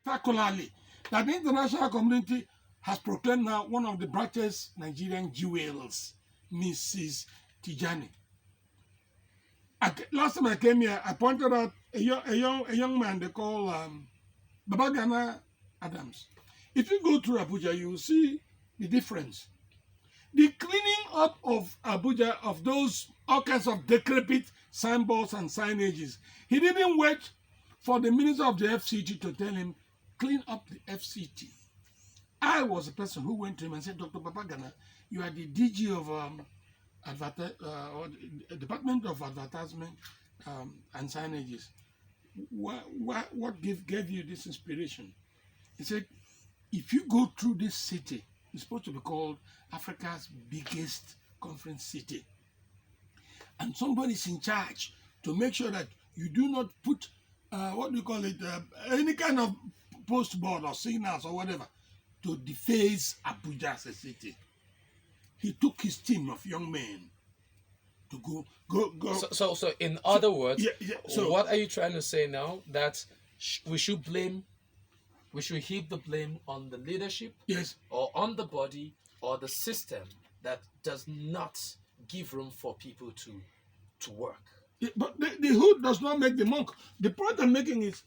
spectacularly that the international community has proclaimed now one of the brightest Nigerian jewels, Mrs. Tijani. Last time I came here, I pointed out a young man they call Babagana Adams. If you go through Abuja, you will see the difference. The cleaning up of Abuja of those all kinds of decrepit signboards and signages. He didn't wait for the minister of the FCT to tell him, clean up the FCT. I was the person who went to him and said, Dr. Babagana, you are the DG of Department of Advertisement and Signages. What gave you this inspiration? He said, if you go through this city, it's supposed to be called Africa's biggest conference city. And somebody's in charge to make sure that you do not put, any kind of postboard or signals or whatever to deface Abuja as a city. He took his team of young men to go. So in other words, so what are you trying to say now? That we should heap the blame on the leadership, yes, or on the body, or the system that does not give room for people to work. But the hood does not make the monk. The point I'm making is,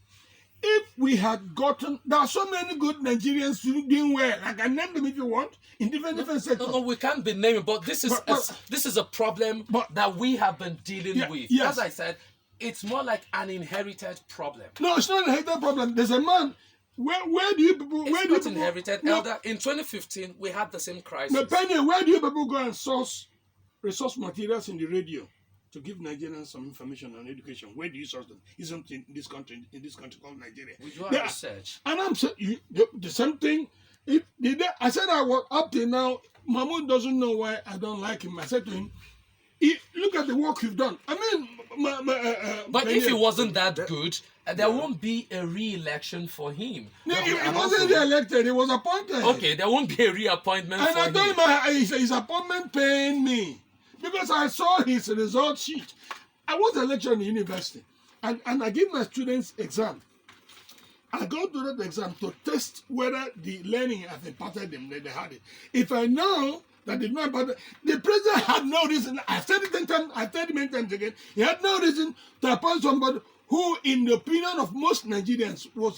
if we had gotten, there are so many good Nigerians doing well. I can name them if you want in different sectors. No, we can't be naming. But this is a problem that we have been dealing with. Yes. As I said, it's more like an inherited problem. No, it's not an inherited problem. There's a man. Where do you people? It's where do you not people, inherited. no, Elder, in 2015, we had the same crisis. No, Penny, where do you people go and source resource materials in the radio to give Nigerians some information on education? Where do you source them? Isn't in this country called Nigeria? We do our research. And I'm saying the same thing. I said I was up till now. Mahmoud doesn't know why I don't like him. I said to him, look at the work you've done. I mean, but if he wasn't that good, there won't be a re-election for him. No, he wasn't re-elected. He was appointed. Okay, there won't be a reappointment for him. And I told him his appointment pained me because I saw his result sheet. I was a lecturer in the university, and I give my students exam. I go to that exam to test whether the learning has imparted them, that they had it. If I know that did not impart, the president had no reason. I've said it 10 times, I've said it many times again. He had no reason to appoint somebody who, in the opinion of most Nigerians, was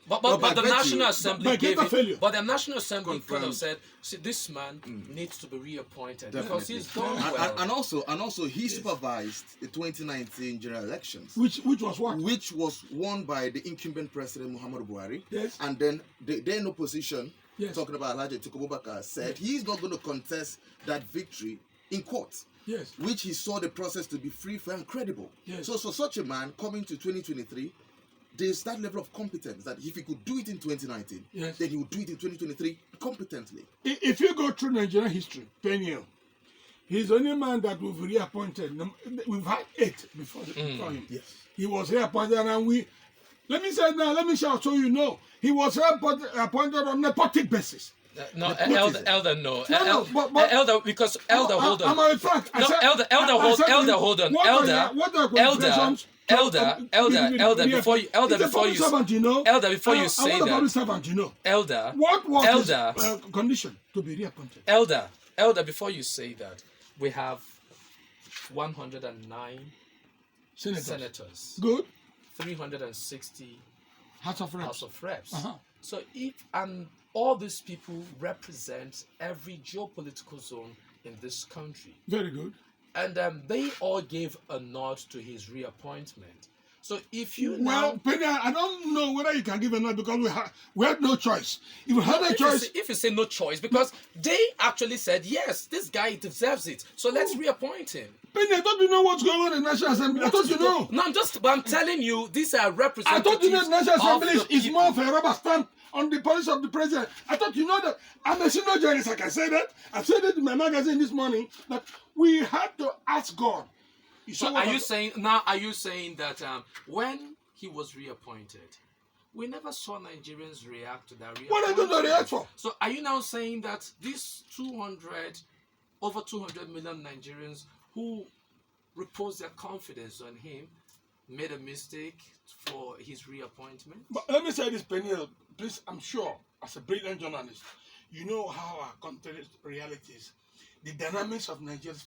but the National Assembly gave it. Failure. But the National Assembly could have said, "See, this man needs to be reappointed because he's done well." And also, he supervised the 2019 general elections, which was what? Which was won by the incumbent president Muhammadu Buhari. Yes. And then the then opposition, yes, talking about Alhaji Atiku Abubakar, said he's not going to contest that victory in court. Yes. Which he saw the process to be free, fair, and credible. Yes. So such a man coming to 2023, there's that level of competence that if he could do it in 2019, yes, then he would do it in 2023 competently. If you go through Nigerian history, Peniel, he's the only man that we've reappointed. We've had 8 before him. Yes. He was reappointed, and let me say now, let me show you know, he was appointed on a nepotic basis. No, elder, no. But Elder, because elder, hold on. Am I frank? No, elder, hold on. Elder, before you say that. Elder, what was his condition to be reappointed? Elder, before you say that, we have 109 senators. Good. 360 House of Reps. So all these people represent every geopolitical zone in this country. Very good. And they all gave a nod to his reappointment. So if you Penny, I don't know whether you can give a nod because we had no choice. If we had a choice... If you say no choice, because they actually said, yes, this guy deserves it, so let's reappoint him. Penny, I thought you know what's going on in the National Assembly. I thought you know. No, I'm telling you, these are representatives. I thought you know the National Assembly is more of a rubber stamp on the policy of the president. I thought you know that. I'm a senior journalist, I can say that. I've said it in my magazine this morning, that we had to ask God. So are you saying that when he was reappointed, we never saw Nigerians react to that reappointment? What are they going to react for? So are you now saying that these over 200 million Nigerians who repose their confidence on him made a mistake for his reappointment? But let me say this, Peniel, please, I'm sure, as a brilliant journalist, you know how our country's realities, the dynamics of Nigeria's